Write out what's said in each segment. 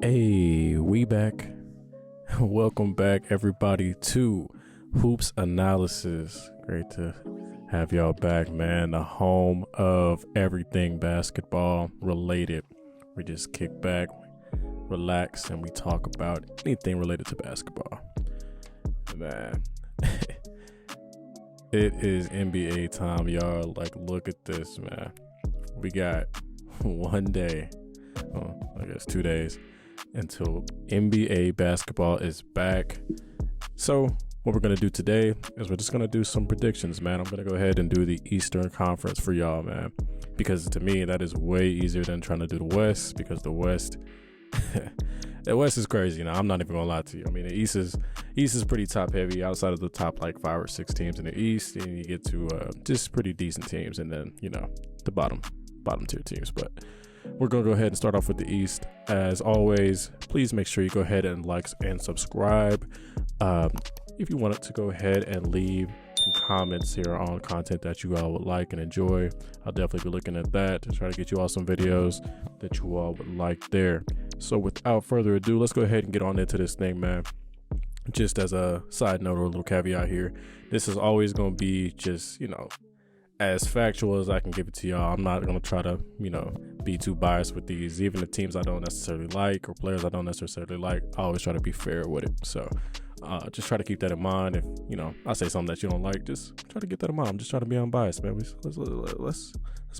Hey, we back. Welcome back, everybody, to Hoops Analysis. Great to have y'all back, man. The home of everything basketball related. We just kick back, relax, and we talk about anything related to basketball. Man, it is NBA time, y'all. Like, look at this, man. We got one day, I guess 2 days, until NBA basketball is back. So what we're going to do today is we're just going to do some predictions, man. I'm going to go ahead and do the Eastern Conference for y'all, man, because to me that is way easier than trying to do the West, because the West the West is crazy. Now, I'm not even going to lie to you. I mean, the East is pretty top heavy outside of the top like 5 or 6 teams in the East, and you get to just pretty decent teams, and then, you know, the bottom tier teams. But we're going to go ahead and start off with the East. As always, please make sure you go ahead and like and subscribe. If you wanted to go ahead and leave some comments here on content that you all would like and enjoy, I'll definitely be looking at that to try to get you all some videos that you all would like there. So without further ado, let's go ahead and get on into this thing, man. Just as a side note or a little caveat here, this is always going to be just, you know, as factual as I can give it to y'all. I'm not going to try to, you know, be too biased with these. Even the teams I don't necessarily like or players I don't necessarily like, I always try to be fair with it. So just try to keep that in mind. If, you know, I say something that you don't like, just try to get that in mind. I'm just trying to be unbiased, man. Let's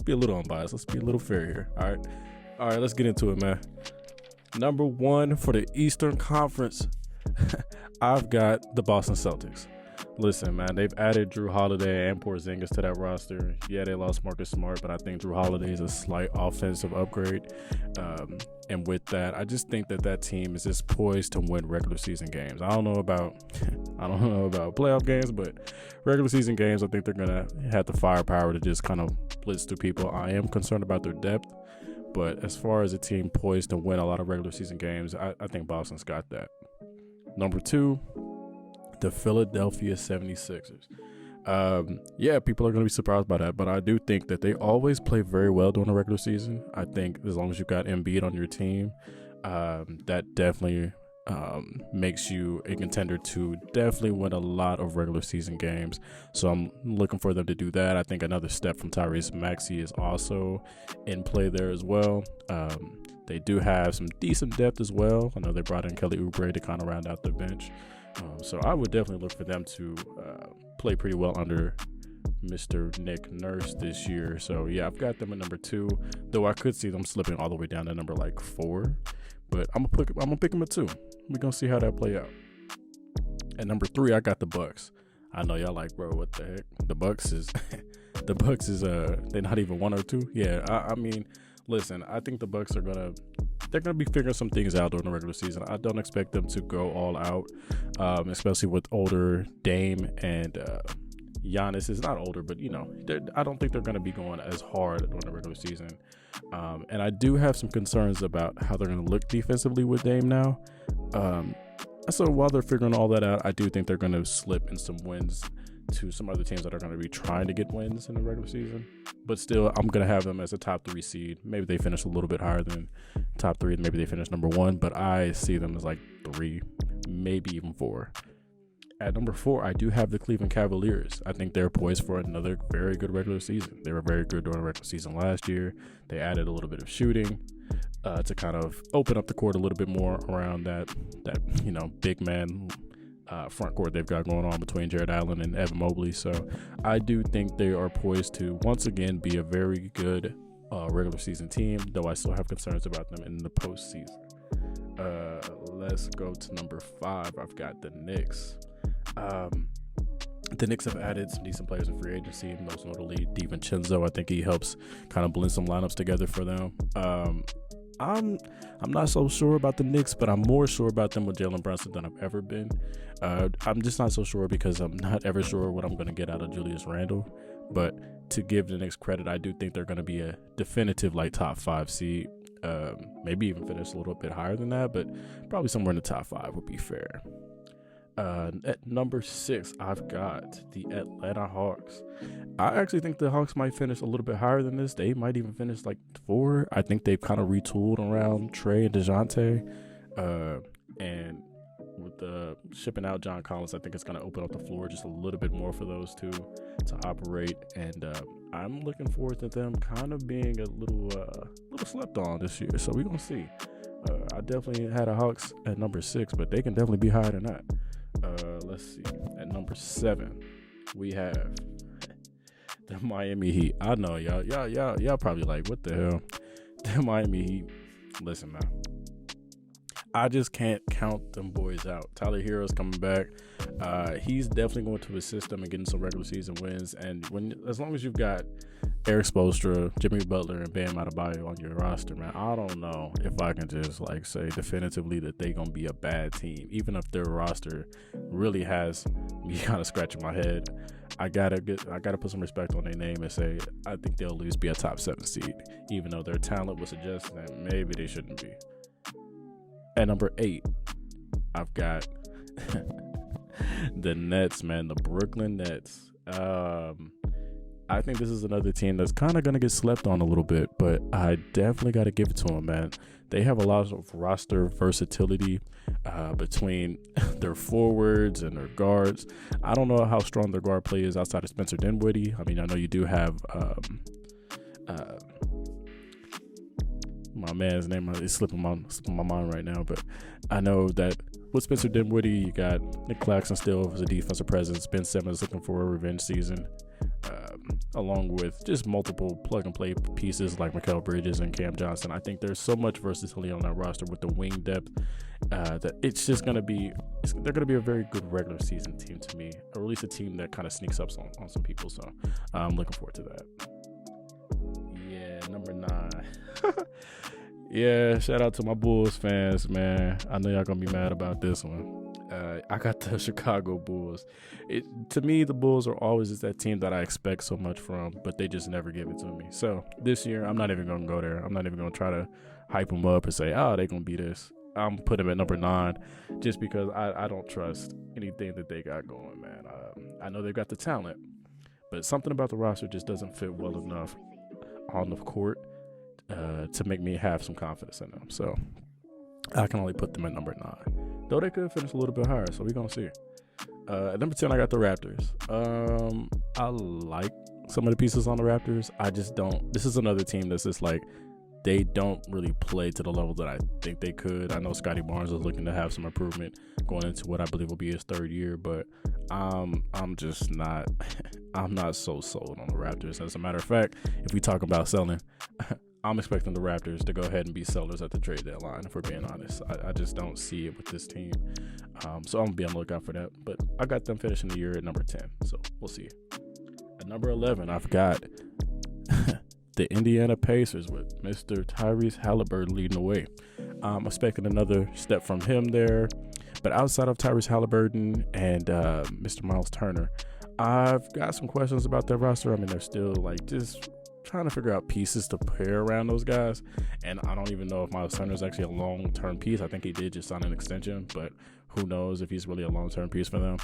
be a little unbiased. Let's be a little fair here. All right, let's get into it, man. Number 1 for the Eastern Conference, I've got the Boston Celtics. Listen, man, they've added Drew Holiday and Porzingis to that roster. Yeah, they lost Marcus Smart, but I think Drew Holiday is a slight offensive upgrade. And with that, I just think that team is just poised to win regular season games. I don't know about playoff games, but regular season games, I think they're gonna have the firepower to just kind of blitz through people. I am concerned about their depth, but as far as a team poised to win a lot of regular season games, I think Boston's got that. Number 2, the Philadelphia 76ers. Yeah, people are going to be surprised by that, but I do think that they always play very well during the regular season. I think as long as you've got Embiid on your team, that definitely makes you a contender to definitely win a lot of regular season games. So I'm looking for them to do that. I think another step from Tyrese Maxey is also in play there as well. They do have some decent depth as well. I know they brought in Kelly Oubre to kind of round out the bench. So I would definitely look for them to play pretty well under Mr. Nick Nurse this year. So yeah, I've got them at number 2, though I could see them slipping all the way down to number like 4. But I'm gonna pick them at 2. We're gonna see how that play out. At number 3, I got the Bucks. I know y'all like, bro, what the heck? The Bucks is they're not even 1 or 2. Yeah, I mean, listen, I think the Bucks they're gonna be figuring some things out during the regular season. I don't expect them to go all out, especially with older Dame and Giannis is not older, but, you know, I don't think they're going to be going as hard during the regular season. And I do have some concerns about how they're going to look defensively with Dame now. So while they're figuring all that out, I do think they're going to slip in some wins to some other teams that are going to be trying to get wins in the regular season. But still, I'm going to have them as a top 3 seed. Maybe they finish a little bit higher than top 3. Maybe they finish number 1, but I see them as like 3, maybe even 4. At number 4, I do have the Cleveland Cavaliers. I think they're poised for another very good regular season. They were very good during the regular season last year. They added a little bit of shooting to kind of open up the court a little bit more around that you know, big man front court they've got going on between Jared Allen and Evan Mobley. So I do think they are poised to once again be a very good regular season team, though I still have concerns about them in the postseason. Let's go to number 5. I've got the Knicks. The Knicks have added some decent players in free agency, most notably DiVincenzo. I think he helps kind of blend some lineups together for them. I'm not so sure about the Knicks, but I'm more sure about them with Jalen Brunson than I've ever been. I'm just not so sure because I'm not ever sure what I'm going to get out of Julius Randle. But to give the Knicks credit, I do think they're going to be a definitive like top 5 seed. Maybe even finish a little bit higher than that, but probably somewhere in the top 5 would be fair. At number 6, I've got the Atlanta Hawks. I actually think the Hawks might finish a little bit higher than this. They might even finish like 4. I think they've kind of retooled around Trey and DeJounte. And with the shipping out John Collins, I think it's going to open up the floor just a little bit more for those two to operate. And I'm looking forward to them kind of being a little slept on this year. So we're going to see. I definitely had the Hawks at number 6, but they can definitely be higher than that. Let's see. At number 7, we have the Miami Heat. I know y'all probably like, what the hell? The Miami Heat. Listen, man. I just can't count them boys out. Tyler Hero's coming back. He's definitely going to assist them in getting some regular season wins. And as long as you've got Eric Spoelstra, Jimmy Butler, and Bam Adebayo on your roster, man, I don't know if I can just say definitively that they're gonna be a bad team. Even if their roster really has me kind of scratching my head, I gotta put some respect on their name and say I think they'll at least be a top 7 seed, even though their talent would suggest that maybe they shouldn't be. At number 8, I've got the Nets, man, the Brooklyn Nets. I think this is another team that's kind of going to get slept on a little bit, but I definitely got to give it to them, man. They have a lot of roster versatility between their forwards and their guards. I don't know how strong their guard play is outside of Spencer Dinwiddie. I mean, I know you do have my man's name is slipping my mind right now, but I know that with Spencer Dinwiddie, you got Nick Claxton still as a defensive presence. Ben Simmons looking for a revenge season, along with just multiple plug-and-play pieces like Mikal Bridges and Cam Johnson. I think there's so much versatility on that roster with the wing depth that it's just going to be – they're going to be a very good regular season team to me, or at least a team that kind of sneaks up on some people. So I'm looking forward to that. Yeah, number 9. Yeah, shout out to my Bulls fans, man. I know y'all gonna be mad about this one. I got the Chicago Bulls. To me, the Bulls are always just that team that I expect so much from, but they just never give it to me. So this year, I'm not even gonna go there. I'm not even gonna try to hype them up and say, they're gonna be this. I'm putting them at number 9 just because I don't trust anything that they got going, man. I know they've got the talent, but something about the roster just doesn't fit well enough on the court to make me have some confidence in them. So I can only put them at number 9. Though they could finish a little bit higher, so we're going to see. At number 10, I got the Raptors. I like some of the pieces on the Raptors. I just don't. This is another team that's just they don't really play to the level that I think they could. I know Scotty Barnes is looking to have some improvement going into what I believe will be his 3rd year, but I'm just not I'm not so sold on the Raptors. As a matter of fact, if we talk about selling, I'm expecting the Raptors to go ahead and be sellers at the trade deadline, if we're being honest. I just don't see it with this team. So I'm going to be on the lookout for that. But I got them finishing the year at number 10, so we'll see. At number 11, I've got the Indiana Pacers with Mr. Tyrese Halliburton leading the way. I'm expecting another step from him there. But outside of Tyrese Halliburton and Mr. Miles Turner, I've got some questions about their roster. I mean, they're still just trying to figure out pieces to pair around those guys, and I don't even know if Miles Turner is actually a long-term piece. I think he did just sign an extension, but who knows if he's really a long-term piece for them.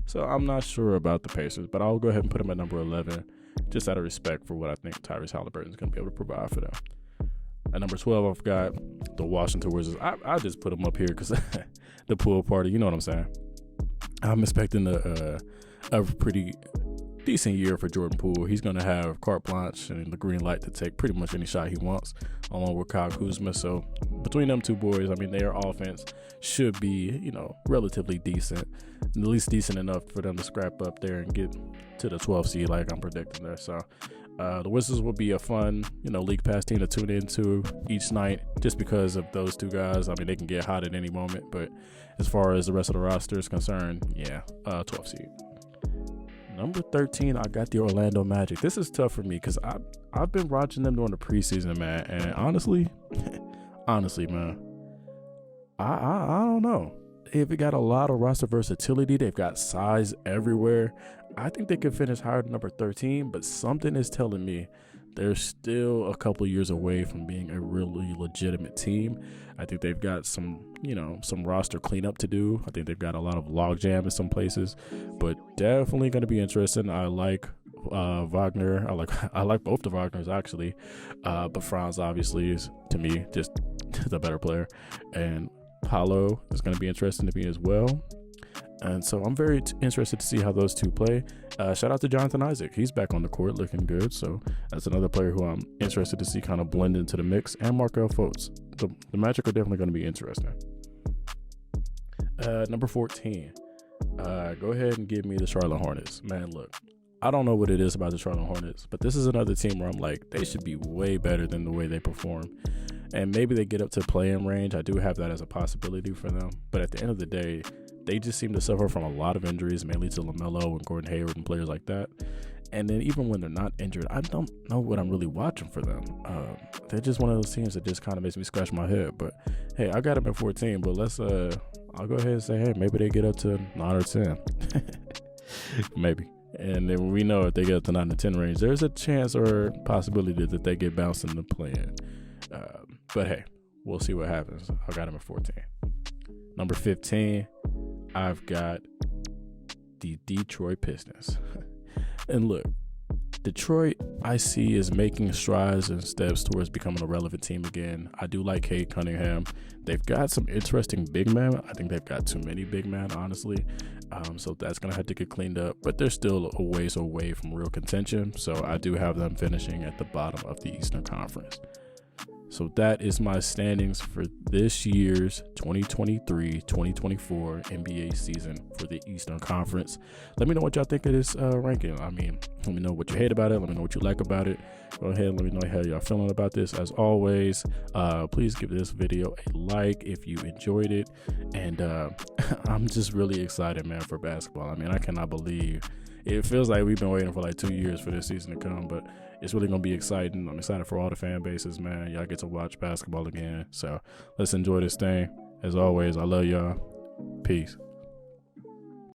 So I'm not sure about the Pacers, but I'll go ahead and put him at number 11, just out of respect for what I think Tyrese Halliburton is going to be able to provide for them. At number 12, I've got the Washington Wizards. I just put them up here because the pool party, you know what I'm saying. I'm expecting a pretty decent year for Jordan Poole. He's going to have carte blanche and the green light to take pretty much any shot he wants, along with Kyle Kuzma. So between them two boys, I mean, their offense should be, relatively decent, at least decent enough for them to scrap up there and get to the 12th seed like I'm predicting there. So the Wizards will be a fun, League Pass team to tune into each night just because of those two guys. I mean, they can get hot at any moment, but as far as the rest of the roster is concerned, 12th seed. Number 13, I got the Orlando Magic. This is tough for me because I've been watching them during the preseason, man. And honestly, man, I don't know. They've got a lot of roster versatility. They've got size everywhere. I think they could finish higher than number 13, but something is telling me they're still a couple years away from being a really legitimate team. I think they've got some roster cleanup to do. I think they've got a lot of logjam in some places, but definitely going to be interesting. I like Wagner. I like both the Wagners actually, but Franz obviously is to me just the better player, and Paolo is going to be interesting to me as well. And so I'm very interested to see how those two play. Shout out to Jonathan Isaac. He's back on the court looking good. So that's another player who I'm interested to see kind of blend into the mix. And Markelle Fultz. The Magic are definitely going to be interesting. Number 14. Go ahead and give me the Charlotte Hornets. Man, look, I don't know what it is about the Charlotte Hornets, but this is another team where I'm like, they should be way better than the way they perform. And maybe they get up to play-in range. I do have that as a possibility for them. But at the end of the day, they just seem to suffer from a lot of injuries, mainly to LaMelo and Gordon Hayward and players like that. And then even when they're not injured, I don't know what I'm really watching for them. They're just one of those teams that just kind of makes me scratch my head. But hey, I got them at 14. But I'll go ahead and say, hey, maybe they get up to 9 or 10. Maybe. And then we know if they get up to 9 to 10 range, there's a chance or possibility that they get bounced in the play-in. But hey, we'll see what happens. I got them at 14. Number 15, I've got the Detroit Pistons. And look, Detroit, I see, is making strides and steps towards becoming a relevant team again. I do like Cade Cunningham. They've got some interesting big men. I think they've got too many big men, honestly. So that's going to have to get cleaned up. But they're still a ways away from real contention. So I do have them finishing at the bottom of the Eastern Conference. So that is my standings for this year's 2023-2024 NBA season for the Eastern Conference. Let me know what y'all think of this ranking. I mean, let me know what you hate about it. Let me know what you like about it. Go ahead and let me know how y'all feeling about this. As always, please give this video a like if you enjoyed it. And I'm just really excited, man, for basketball. I mean, I cannot believe it feels like we've been waiting for like 2 years for this season to come, but it's really going to be exciting. I'm excited for all the fan bases, man. Y'all get to watch basketball again. So let's enjoy this thing. As always, I love y'all. Peace.